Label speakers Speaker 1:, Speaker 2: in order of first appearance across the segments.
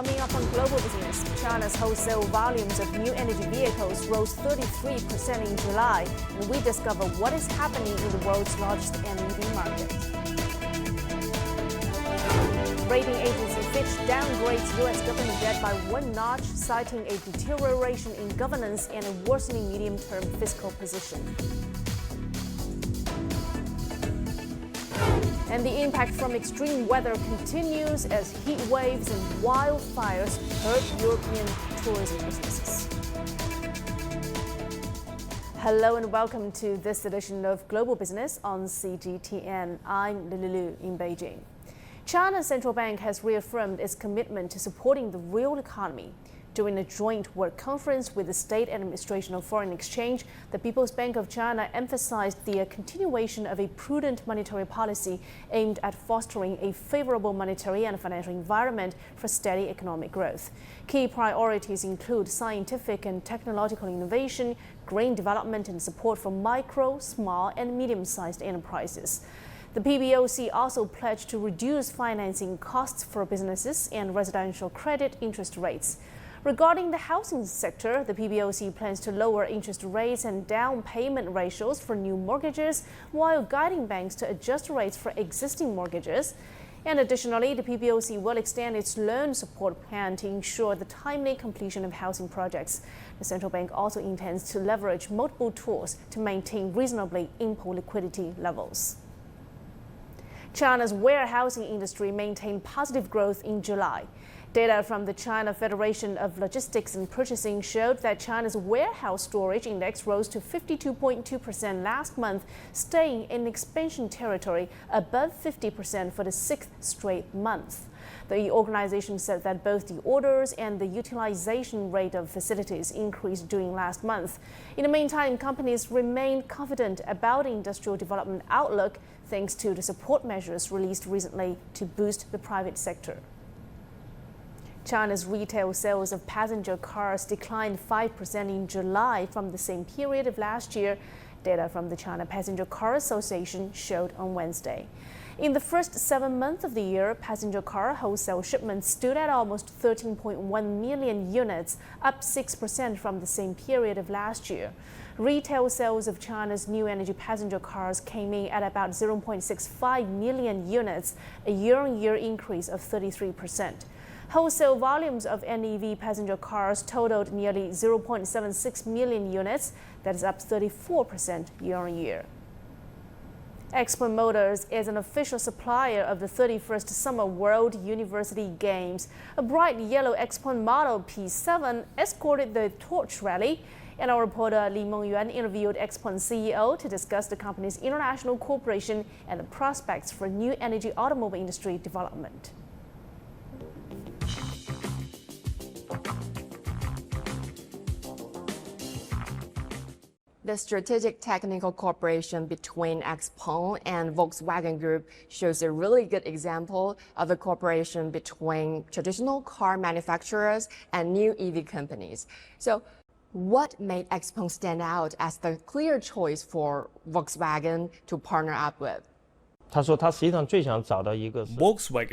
Speaker 1: Coming up on Global Business, China's wholesale volumes of new energy vehicles rose 33% in July, and we discover what is happening in the world's largest NEV market. Rating agency Fitch downgrades U.S. government debt by one notch, citing a deterioration in governance and a worsening medium-term fiscal position. And the impact from extreme weather continues as heat waves and wildfires hurt European tourism businesses. Hello and welcome to this edition of Global Business on CGTN. I'm Lulu in Beijing. China's central bank has reaffirmed its commitment to supporting the real economy. During a joint work conference with the State Administration of Foreign Exchange, the People's Bank of China emphasized the continuation of a prudent monetary policy aimed at fostering a favorable monetary and financial environment for steady economic growth. Key priorities include scientific and technological innovation, green development, and support for micro, small, and medium-sized enterprises. The PBOC also pledged to reduce financing costs for businesses and residential credit interest rates. Regarding the housing sector, the PBOC plans to lower interest rates and down payment ratios for new mortgages, while guiding banks to adjust rates for existing mortgages. And additionally, the PBOC will extend its loan support plan to ensure the timely completion of housing projects. The central bank also intends to leverage multiple tools to maintain reasonably ample liquidity levels. China's warehousing industry maintained positive growth in July. Data from the China Federation of Logistics and Purchasing showed that China's warehouse storage index rose to 52.2% last month, staying in expansion territory above 50% for the sixth straight month. The organization said that both the orders and the utilization rate of facilities increased during last month. In the meantime, companies remain confident about the industrial development outlook thanks to the support measures released recently to boost the private sector. China's retail sales of passenger cars declined 5% in July from the same period of last year, data from the China Passenger Car Association showed on Wednesday. In the first 7 months of the year, passenger car wholesale shipments stood at almost 13.1 million units, up 6% from the same period of last year. Retail sales of China's new energy passenger cars came in at about 0.65 million units, a year-on-year increase of 33%. Wholesale volumes of NEV passenger cars totaled nearly 0.76 million units, that is up 34% year-on-year. XPeng Motors is an official supplier of the 31st Summer World University Games. A bright yellow XPeng Model P7 escorted the torch rally, and our reporter Li Mengyuan interviewed XPeng CEO to discuss the company's international cooperation and the prospects for new energy automobile industry development.
Speaker 2: The strategic technical cooperation between XPeng and Volkswagen Group shows a really good example of the cooperation between traditional car manufacturers and new EV companies. So, what made XPeng stand out as the clear choice for Volkswagen to partner up with?
Speaker 3: Volkswagen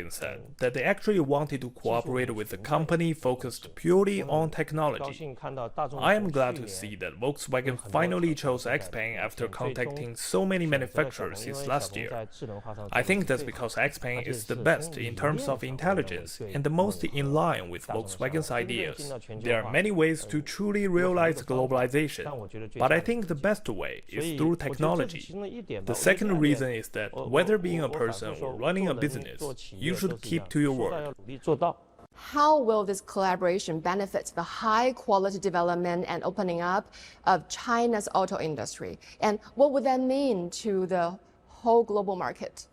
Speaker 3: said that they actually wanted to cooperate with a company focused purely on technology. I am glad to see that Volkswagen finally chose XPeng after contacting so many manufacturers since last year. I think that's because XPeng is the best in terms of intelligence and the most in line with Volkswagen's ideas. There are many ways to truly realize globalization, but I think the best way is through technology. The second reason is that whether being a person or running a business, you should keep to your word.
Speaker 2: How will this collaboration benefit the high-quality development and opening up of China's auto industry? And what would that mean to the whole global market?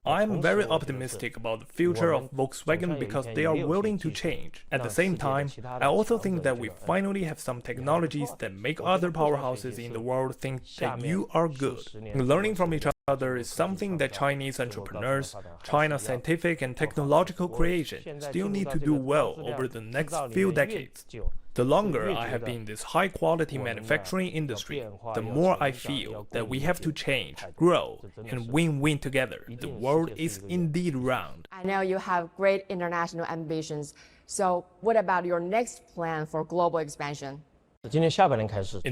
Speaker 3: I'm very optimistic about the future of Volkswagen because they are willing to change. At the same time, I also think that we finally have some technologies that make other powerhouses in the world think that you are good. Learning from each other other is something that Chinese entrepreneurs, China's scientific and technological creation, still need to do well over the next few decades. The longer I have been in this high-quality manufacturing industry, the more I feel that we have to change, grow, and win-win together. The world is indeed round.
Speaker 2: I know you have great international ambitions. So what about your next plan for global expansion?
Speaker 3: In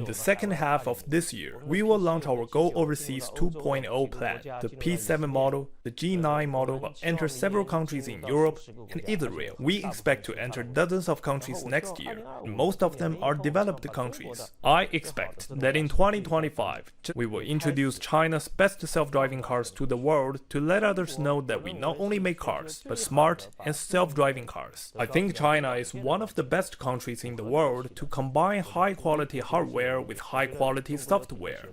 Speaker 3: the second half of this year, we will launch our Go Overseas 2.0 plan. The P7 model, the G9 model will enter several countries in Europe and Israel. We expect to enter dozens of countries next year. Most of them are developed countries. I expect that in 2025, we will introduce China's best self-driving cars to the world to let others know that we not only make cars, but smart and self-driving cars. I think China is one of the best countries in the world to combine high-quality hardware with high-quality software.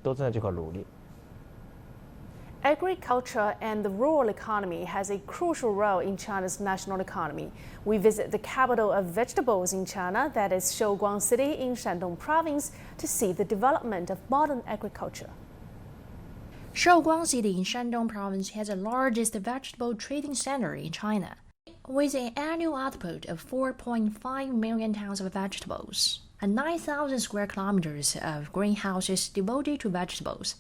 Speaker 1: Agriculture and the rural economy has a crucial role in China's national economy. We visit the capital of vegetables in China, that is Shouguang City in Shandong Province, to see the development of modern agriculture.
Speaker 4: Shouguang City in Shandong Province has the largest vegetable trading center in China, with an annual output of 4.5 million tons of vegetables and 9,000 square kilometers of greenhouses devoted to vegetables.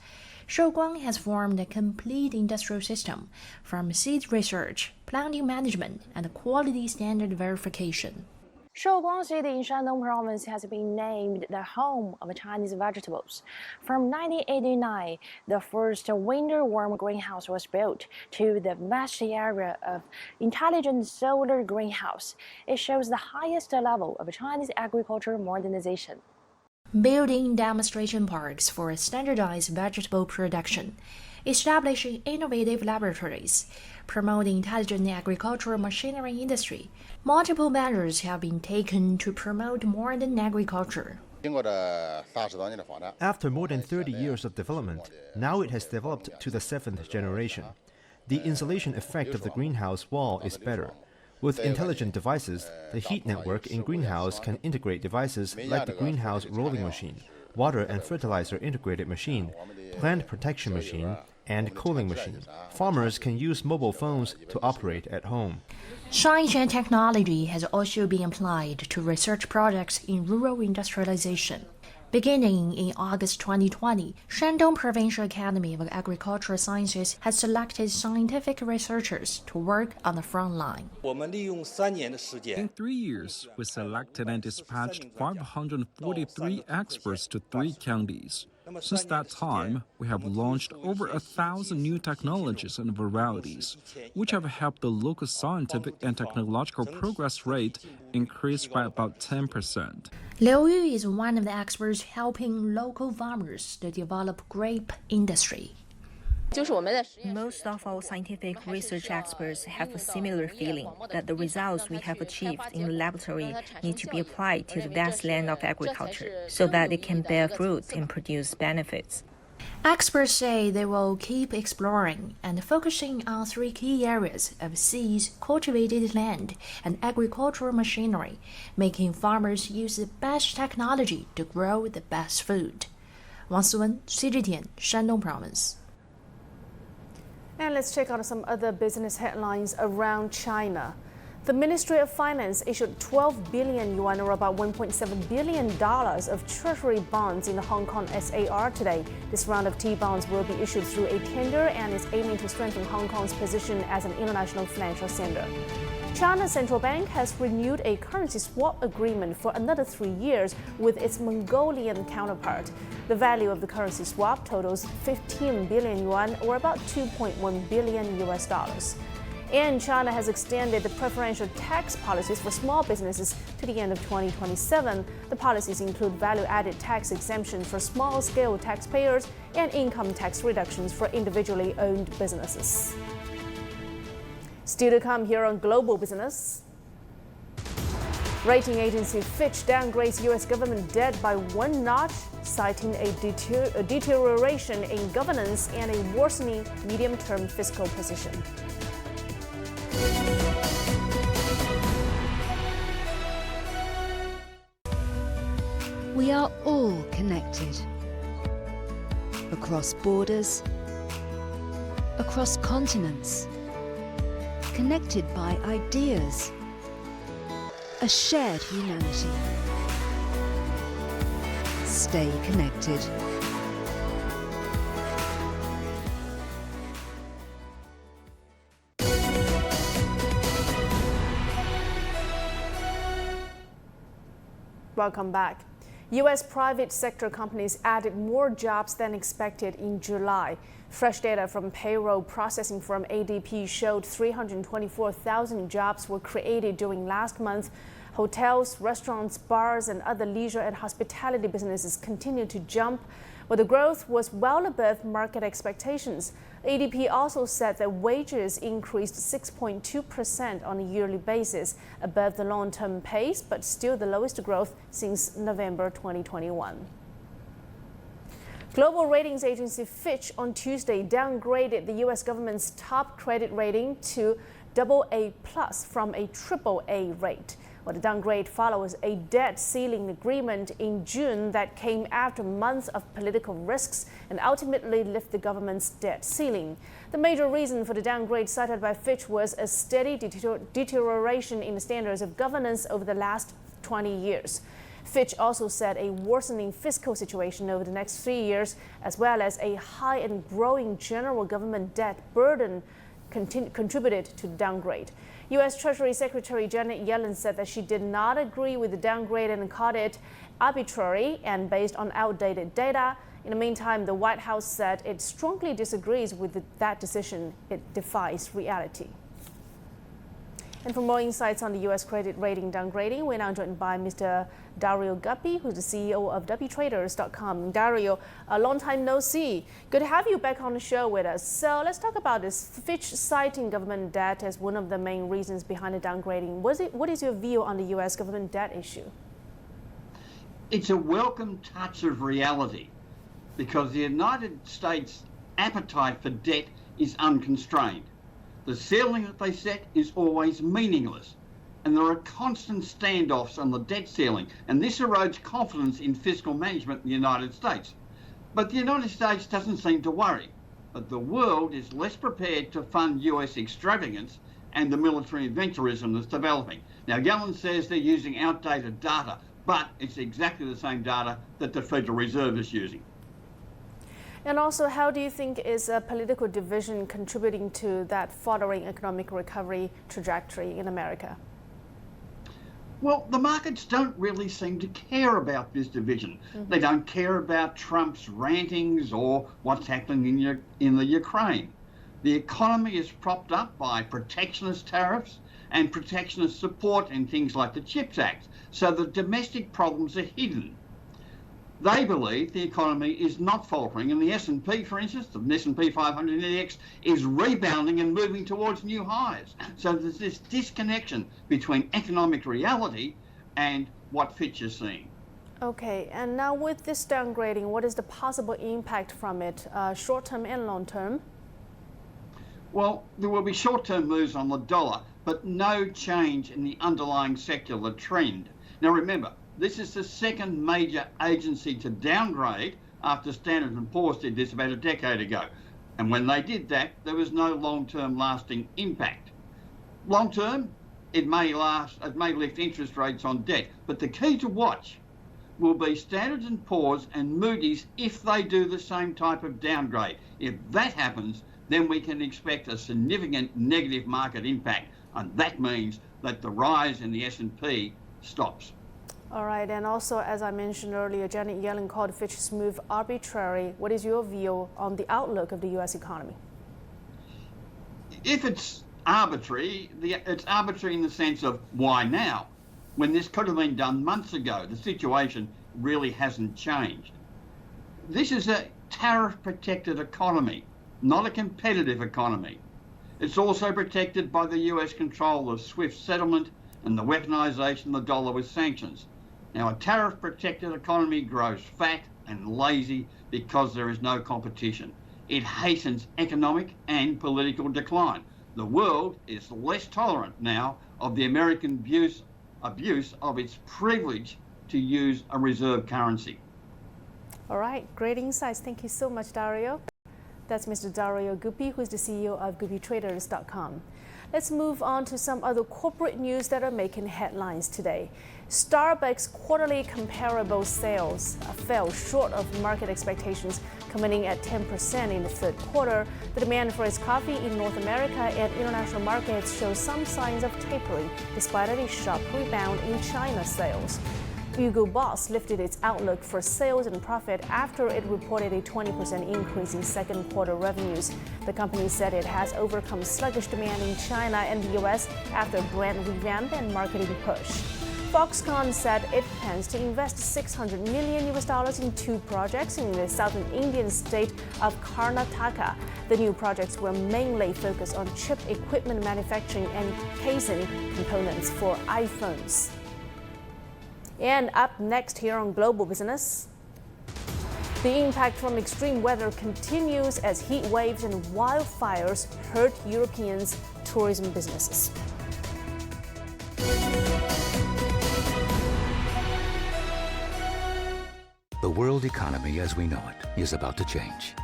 Speaker 4: Shouguang has formed a complete industrial system from seed research, planting management, and quality standard verification. Shouguang City in Shandong Province has been named the home of Chinese vegetables. From 1989, the first winter-warm greenhouse was built to the vast area of intelligent solar greenhouse. It shows the highest level of Chinese agriculture modernization. Building demonstration parks for standardized vegetable production, establishing innovative laboratories, promoting intelligent agricultural machinery industry. Multiple measures have been taken to promote modern agriculture.
Speaker 5: After more than 30 years of development, now it has developed to the 7th generation. The insulation effect of the greenhouse wall is better. With intelligent devices, the heat network in greenhouse can integrate devices like the greenhouse rolling machine, water and fertilizer integrated machine, plant protection machine, and cooling machine. Farmers can use mobile phones to operate at home.
Speaker 4: Science and technology has also been applied to research projects in rural industrialization. Beginning in August 2020, Shandong Provincial Academy of Agricultural Sciences has selected scientific researchers to work on the front line.
Speaker 6: In 3 years, we selected and dispatched 543 experts to 3 counties. Since that time, we have launched over 1,000 new technologies and varieties, which have helped the local scientific and technological progress rate increase by about 10%.
Speaker 4: Liu Yu is one of the experts helping local farmers to develop grape industry.
Speaker 7: Most of our scientific research experts have a similar feeling that the results we have achieved in the laboratory need to be applied to the vast land of agriculture so that it can bear fruit and produce benefits.
Speaker 4: Experts say they will keep exploring and focusing on 3 key areas of seeds, cultivated land, and agricultural machinery, making farmers use the best technology to grow the best food. Wang Suwen, CGTN, Shandong Province.
Speaker 1: And let's check out some other business headlines around China. The Ministry of Finance issued 12 billion yuan, or about $1.7 billion, of treasury bonds in the Hong Kong SAR today. This round of T-bonds will be issued through a tender and is aiming to strengthen Hong Kong's position as an international financial center. China's central bank has renewed a currency swap agreement for another 3 years with its Mongolian counterpart. The value of the currency swap totals 15 billion yuan, or about $2.1 billion. And China has extended the preferential tax policies for small businesses to the end of 2027. The policies include value-added tax exemptions for small-scale taxpayers and income tax reductions for individually owned businesses. Still to come here on Global Business. Rating agency Fitch downgrades U.S. government debt by 1 notch, citing a deterioration in governance and a worsening medium-term fiscal position.
Speaker 8: We are all connected across borders, across continents, connected by ideas, a shared humanity. Stay connected.
Speaker 1: Welcome back. U.S. private sector companies added more jobs than expected in July. Fresh data from payroll processing firm ADP showed 324,000 jobs were created during last month. Hotels, restaurants, bars, and other leisure and hospitality businesses continued to jump, but the growth was well above market expectations. ADP also said that wages increased 6.2% on a yearly basis, above the long-term pace, but still the lowest growth since November 2021. Global ratings agency Fitch on Tuesday downgraded the U.S. government's top credit rating to AA+ from a AAA rate. Well, the downgrade follows a debt ceiling agreement in June that came after months of political risks and ultimately lifted the government's debt ceiling. The major reason for the downgrade cited by Fitch was a steady deterioration in the standards of governance over the last 20 years. Fitch also said a worsening fiscal situation over the next 3 years, as well as a high and growing general government debt burden, contributed to the downgrade. U.S. Treasury Secretary Janet Yellen said that she did not agree with the downgrade and called it arbitrary and based on outdated data. In the meantime, the White House said it strongly disagrees with that decision. It defies reality. And for more insights on the U.S. credit rating downgrading, we're now joined by Mr. Dario Guppy, who's the CEO of WTraders.com. Dario, a long time no see. Good to have you back on the show with us. So let's talk about this. Fitch citing government debt as one of the main reasons behind the downgrading. What is your view on the U.S. government debt issue?
Speaker 9: It's a welcome touch of reality because the United States' appetite for debt is unconstrained. The ceiling that they set is always meaningless, and there are constant standoffs on the debt ceiling, and this erodes confidence in fiscal management in the United States. But the United States doesn't seem to worry. But the world is less prepared to fund US extravagance and the military adventurism that's developing. Now, Yellen says they're using outdated data, but it's exactly the same data that the Federal Reserve is using.
Speaker 1: And also, how do you think is a political division contributing to that faltering economic recovery trajectory in America?
Speaker 9: Well, the markets don't really seem to care about this division. Mm-hmm. They don't care about Trump's rantings or what's happening in the Ukraine. The economy is propped up by protectionist tariffs and protectionist support in things like the CHIPS Act, so the domestic problems are hidden. They believe the economy is not faltering, and the S&P, for instance, the S&P 500 index is rebounding and moving towards new highs. So there's this disconnection between economic reality and what Fitch is seeing.
Speaker 1: Okay, and now with this downgrading, what is the possible impact from it, short-term and long-term?
Speaker 9: Well, there will be short-term moves on the dollar, but no change in the underlying secular trend. Now remember, this is the second major agency to downgrade after Standard & Poor's did this about a decade ago. And when they did that, there was no long-term lasting impact. Long-term, it may lift interest rates on debt, but the key to watch will be Standard & Poor's and Moody's if they do the same type of downgrade. If that happens, then we can expect a significant negative market impact, and that means that the rise in the S&P stops.
Speaker 1: All right, and also, as I mentioned earlier, Janet Yellen called Fitch's move arbitrary. What is your view on the outlook of the U.S. economy?
Speaker 9: If it's arbitrary, it's arbitrary in the sense of why now? When this could have been done months ago, the situation really hasn't changed. This is a tariff-protected economy, not a competitive economy. It's also protected by the US control of SWIFT settlement and the weaponization of the dollar with sanctions. Now, a tariff-protected economy grows fat and lazy because there is no competition. It hastens economic and political decline. The world is less tolerant now of the American abuse of its privilege to use a reserve currency.
Speaker 1: All right, great insights. Thank you so much, Dario. That's Mr. Dario Guppi, who is the CEO of GuppiTraders.com. Let's move on to some other corporate news that are making headlines today. Starbucks' quarterly comparable sales fell short of market expectations, coming in at 10% in the third quarter. The demand for its coffee in North America and international markets shows some signs of tapering, despite a sharp rebound in China sales. Hugo Boss lifted its outlook for sales and profit after it reported a 20% increase in second quarter revenues. The company said it has overcome sluggish demand in China and the US after a brand revamp and marketing push. Foxconn said it plans to invest $600 million in two projects in the southern Indian state of Karnataka. The new projects will mainly focus on chip equipment manufacturing and casing components for iPhones. And up next here on Global Business, the impact from extreme weather continues as heat waves and wildfires hurt Europeans' tourism businesses.
Speaker 10: The world economy as we know it is about to change.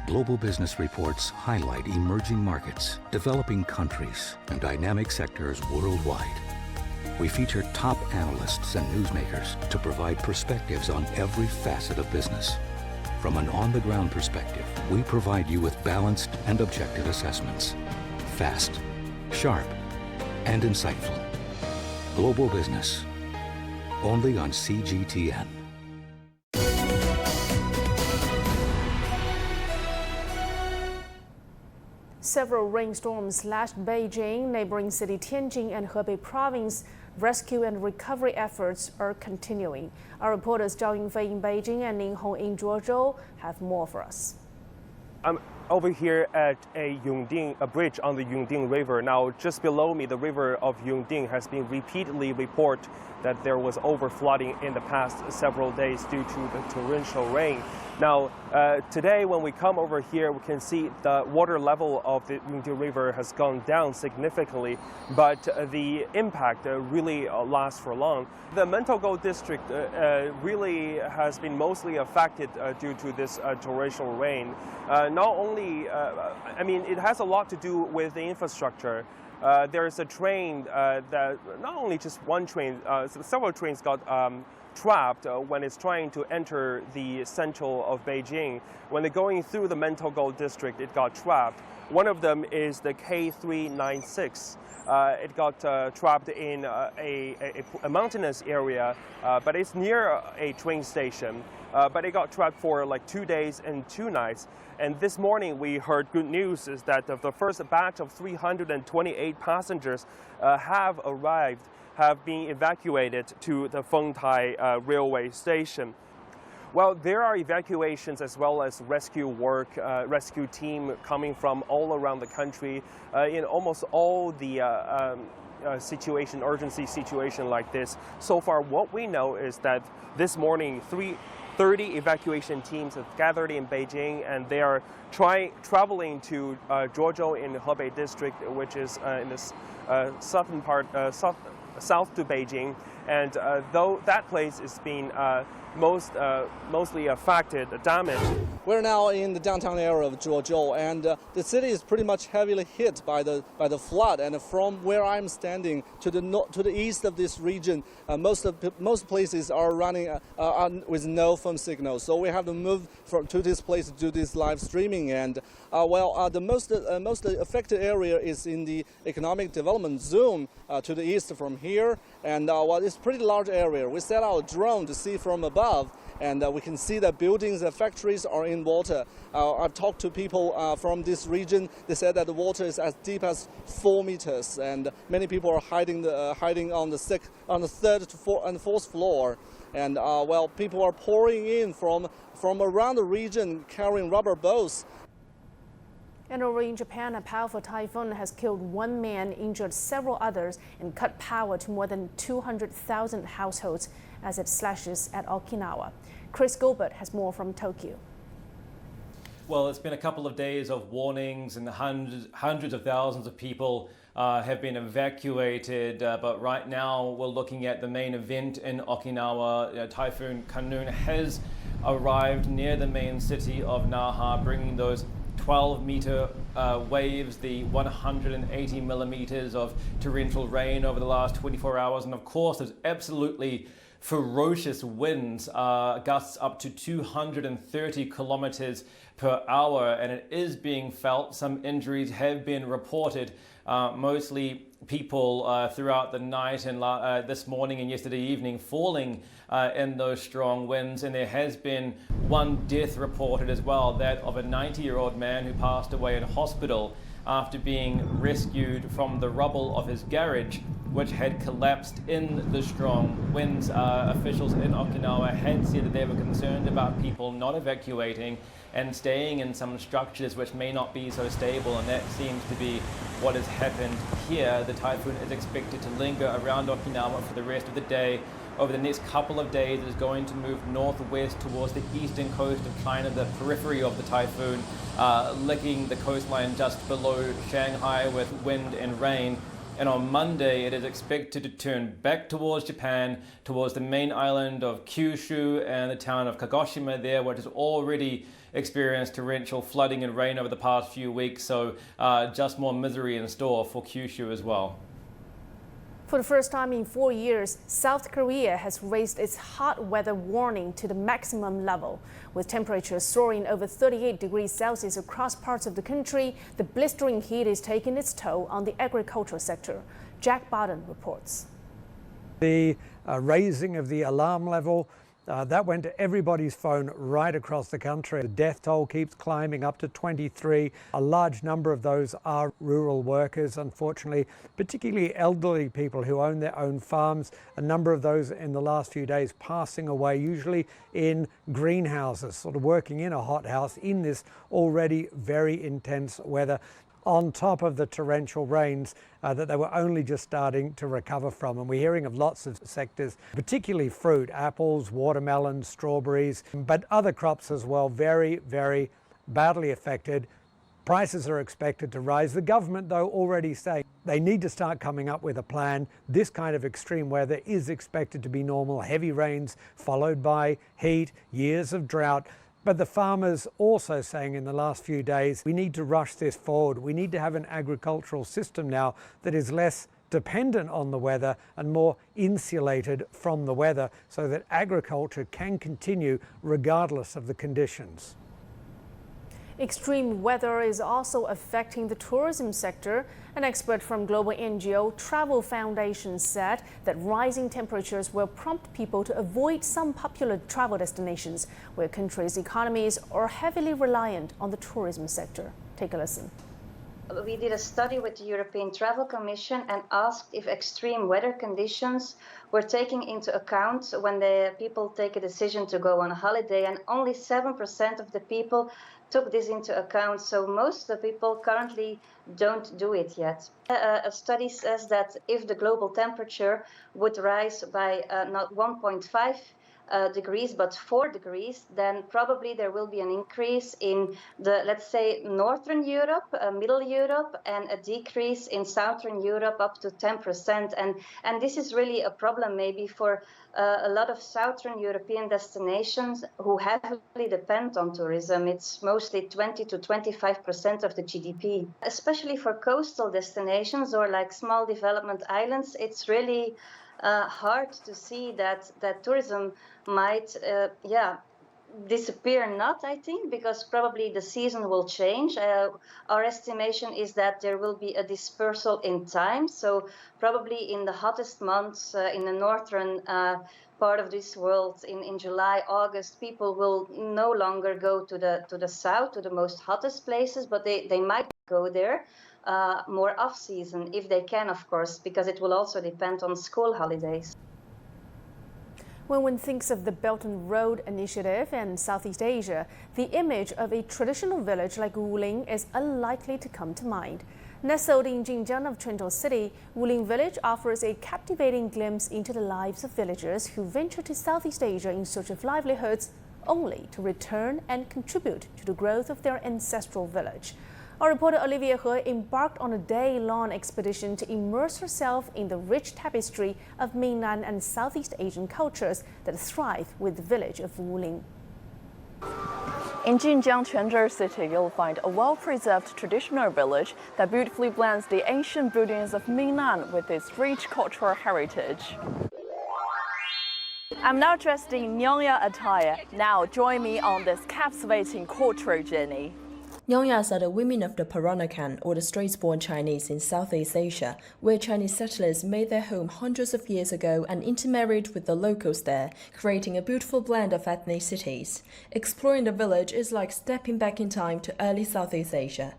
Speaker 10: Global Business reports highlight emerging markets, developing countries, and dynamic sectors worldwide. We feature top analysts and newsmakers to provide perspectives on every facet of business. From an on-the-ground perspective, we provide you with balanced and objective assessments. Fast, sharp, and insightful. Global Business, only on CGTN.
Speaker 1: Several rainstorms lashed Beijing, neighboring city Tianjin, and Hebei province. Rescue and recovery efforts are continuing. Our reporters Zhao Yingfei in Beijing and Ning Hong in Zhuozhou have more for us.
Speaker 11: I'm over here at a bridge on the Yongding River. Now, just below me, the river of Yongding has been repeatedly reported that there was overflooding in the past several days due to the torrential rain. Now, today when we come over here, we can see the water level of the Yongding River has gone down significantly, but the impact really lasts for long. The Mentogou district really has been mostly affected due to this torrential rain. Not only, it has a lot to do with the infrastructure. There's a train that, not only just one train, several trains got trapped when it's trying to enter the central of Beijing. When they're going through the Mentogou district, it got trapped. One of them is the K396. It got trapped in a mountainous area, but it's near a train station. But it got trapped for like 2 days and 2 nights. And this morning we heard good news is that the first batch of 328 passengers have arrived, have been evacuated to the Fengtai railway station. Well, there are evacuations as well as rescue work, rescue team coming from all around the country in almost all the urgency situation like this. So far, what we know is that this morning, 30 evacuation teams have gathered in Beijing, and they are traveling to Zhuozhou in the Hebei district, which is in the southern part, south to Beijing. And though that place is being mostly affected, damaged.
Speaker 12: We're now in the downtown area of Zhuozhou, and the city is pretty much heavily hit by the flood. And from where I'm standing to the east of this region, most places are running with no phone signal. So we have to move to this place to do this live streaming. And the most affected area is in the economic development zone to the east from here. And it's a pretty large area. We set out a drone to see from above, and we can see that buildings and factories are in water. I've talked to people from this region. They said that the water is as deep as 4 meters, and many people are hiding on the third and fourth floor. And people are pouring in from around the region carrying rubber boats.
Speaker 1: And over in Japan, a powerful typhoon has killed 1 man, injured several others, and cut power to more than 200,000 households as it slashes at Okinawa. Chris Gilbert has more from Tokyo.
Speaker 13: Well, it's been a couple of days of warnings, and hundreds of thousands of people have been evacuated. But right now, we're looking at the main event in Okinawa. Typhoon Kanun has arrived near the main city of Naha, bringing those 12-meter waves, the 180 millimeters of torrential rain over the last 24 hours, and of course there's absolutely ferocious winds, gusts up to 230 kilometers per hour, and it is being felt. Some injuries have been reported, mostly people throughout the night and this morning and yesterday evening falling in those strong winds, and there has been one death reported as well, that of a 90-year-old man who passed away in hospital after being rescued from the rubble of his garage, which had collapsed in the strong winds. Officials in Okinawa had said that they were concerned about people not evacuating and staying in some structures which may not be so stable, and that seems to be what has happened here. The typhoon is expected to linger around Okinawa for the rest of the day. Over the next couple of days, it is going to move northwest towards the eastern coast of China, the periphery of the typhoon, licking the coastline just below Shanghai with wind and rain. And on Monday, it is expected to turn back towards Japan, towards the main island of Kyushu and the town of Kagoshima there, which has already experienced torrential flooding and rain over the past few weeks. So just more misery in store for Kyushu as well.
Speaker 1: For the first time in 4 years, South Korea has raised its hot weather warning to the maximum level. With temperatures soaring over 38 degrees Celsius across parts of the country, the blistering heat is taking its toll on the agricultural sector. Jack Barton reports.
Speaker 14: The raising of the alarm level, that went to everybody's phone right across the country. The death toll keeps climbing up to 23. A large number of those are rural workers, unfortunately, particularly elderly people who own their own farms. A number of those in the last few days passing away, usually in greenhouses, sort of working in a hothouse in this already very intense weather, on top of the torrential rains that they were only just starting to recover from. And we're hearing of lots of sectors, particularly fruit, apples, watermelons, strawberries, but other crops as well, very, very badly affected. Prices are expected to rise. The government, though, already saying they need to start coming up with a plan. This kind of extreme weather is expected to be normal. Heavy rains followed by heat, years of drought. But the farmers also saying in the last few days, we need to rush this forward. We need to have an agricultural system now that is less dependent on the weather and more insulated from the weather so that agriculture can continue regardless of the conditions.
Speaker 1: Extreme weather is also affecting the tourism sector. An expert from global NGO Travel Foundation said that rising temperatures will prompt people to avoid some popular travel destinations where countries' economies are heavily reliant on the tourism sector. Take a listen.
Speaker 15: We did a study with the European Travel Commission and asked if extreme weather conditions were taken into account when the people take a decision to go on a holiday, and only 7% of the people took this into account. So most of the people currently don't do it yet. A study says that if the global temperature would rise by not 1.5 degrees but 4 degrees, then probably there will be an increase in the, let's say, Northern Europe, Middle Europe, and a decrease in Southern Europe up to 10%. And this is really a problem maybe for a lot of Southern European destinations who heavily depend on tourism. It's mostly 20 to 25% of the GDP. Especially for coastal destinations or like small development islands, it's really hard to see that tourism might disappear. Not, I think, because probably the season will change. Our estimation is that there will be a dispersal in time. So probably in the hottest months in the northern part of this world, in July, August, people will no longer go to the south, to the most hottest places, but they might go there more off-season, if they can, of course, because it will also depend on school holidays.
Speaker 1: When one thinks of the Belt and Road Initiative and Southeast Asia, the image of a traditional village like Wuling is unlikely to come to mind. Nestled in Jinjiang of Chenzhou City, Wuling Village offers a captivating glimpse into the lives of villagers who venture to Southeast Asia in search of livelihoods, only to return and contribute to the growth of their ancestral village. Our reporter Olivia He embarked on a day-long expedition to immerse herself in the rich tapestry of Minnan and Southeast Asian cultures that thrive with the village of Wuling.
Speaker 16: In Jinjiang Quanzhou City, you'll find a well-preserved traditional village that beautifully blends the ancient buildings of Minnan with its rich cultural heritage. I'm now dressed in Nyongya attire. Now join me on this captivating cultural journey.
Speaker 17: Nyongyas are the women of the Peranakan, or the Straits-born Chinese in Southeast Asia, where Chinese settlers made their home hundreds of years ago and intermarried with the locals there, creating a beautiful blend of ethnicities. Exploring the village is like stepping back in time to early Southeast Asia.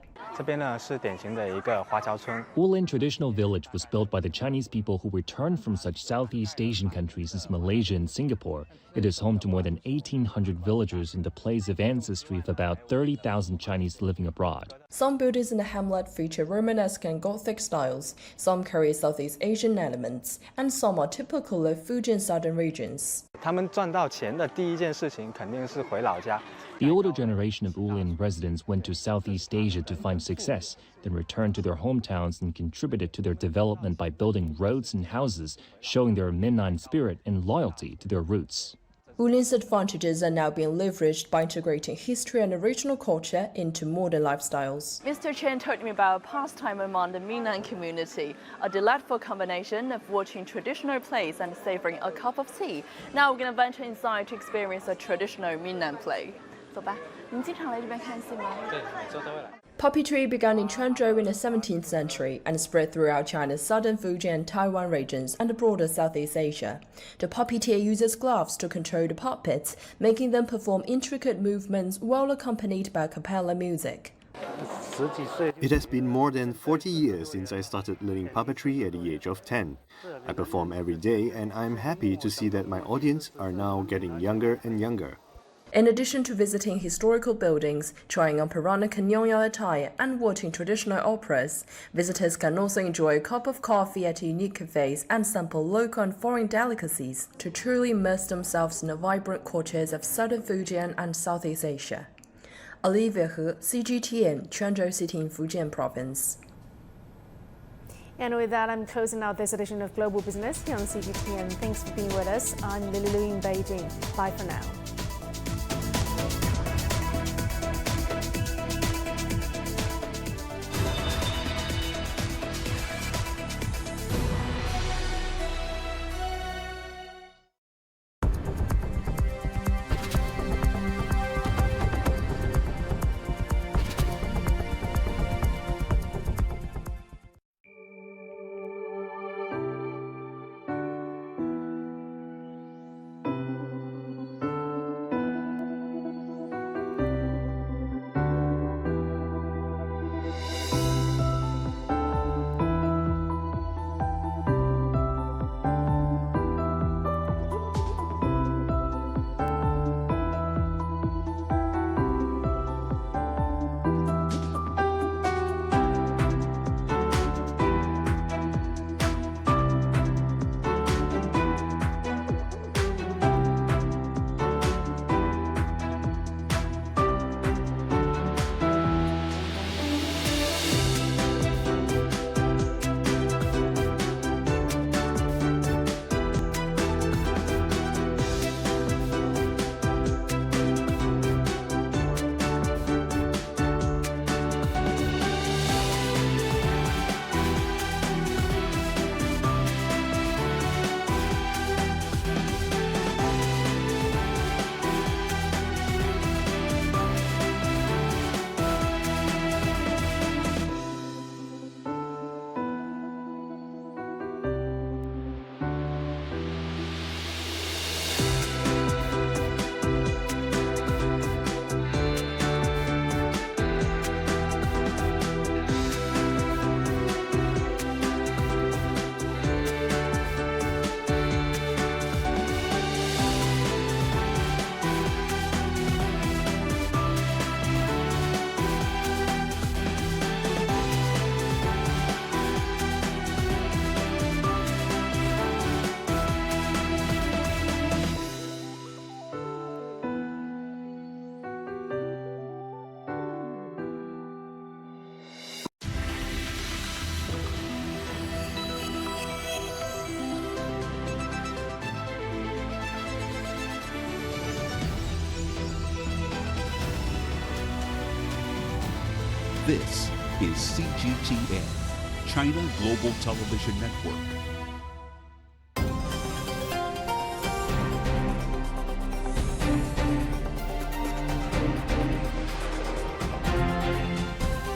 Speaker 18: Wulin Traditional Village was built by the Chinese people who returned from such Southeast Asian countries as Malaysia and Singapore. It is home to more than 1,800 villagers and the place of ancestry of about 30,000 Chinese living abroad.
Speaker 17: Some buildings in the hamlet feature Romanesque and Gothic styles, some carry Southeast Asian elements, and some are typical of Fujian southern regions.
Speaker 18: The older generation of Wulin residents went to Southeast Asia to find success, then returned to their hometowns and contributed to their development by building roads and houses, showing their Minnan spirit and loyalty to their roots.
Speaker 17: Wulin's advantages are now being leveraged by integrating history and original culture into modern lifestyles.
Speaker 16: Mr. Chen told me about a pastime among the Minnan community, a delightful combination of watching traditional plays and savoring a cup of tea. Now we're going to venture inside to experience a traditional Minnan play. 走吧，你们经常来这边看戏吗？对，每周都会来。
Speaker 17: Puppetry began in Quanzhou in the 17th century and spread throughout China's southern Fujian and Taiwan regions and the broader Southeast Asia. The puppeteer uses gloves to control the puppets, making them perform intricate movements while accompanied by a cappella music.
Speaker 19: It has been more than 40 years since I started learning puppetry at the age of 10. I perform every day and I'm happy to see that my audience are now getting younger and younger.
Speaker 17: In addition to visiting historical buildings, trying on Peranakan Nyongya attire and watching traditional operas, visitors can also enjoy a cup of coffee at unique cafes and sample local and foreign delicacies to truly immerse themselves in the vibrant cultures of southern Fujian and Southeast Asia. Olivia He, CGTN, Quanzhou City in Fujian Province.
Speaker 1: And with that, I'm closing out this edition of Global Business here on CGTN. Thanks for being with us. I'm Lily Lu in Beijing. Bye for now.
Speaker 20: This is CGTN, China Global Television Network.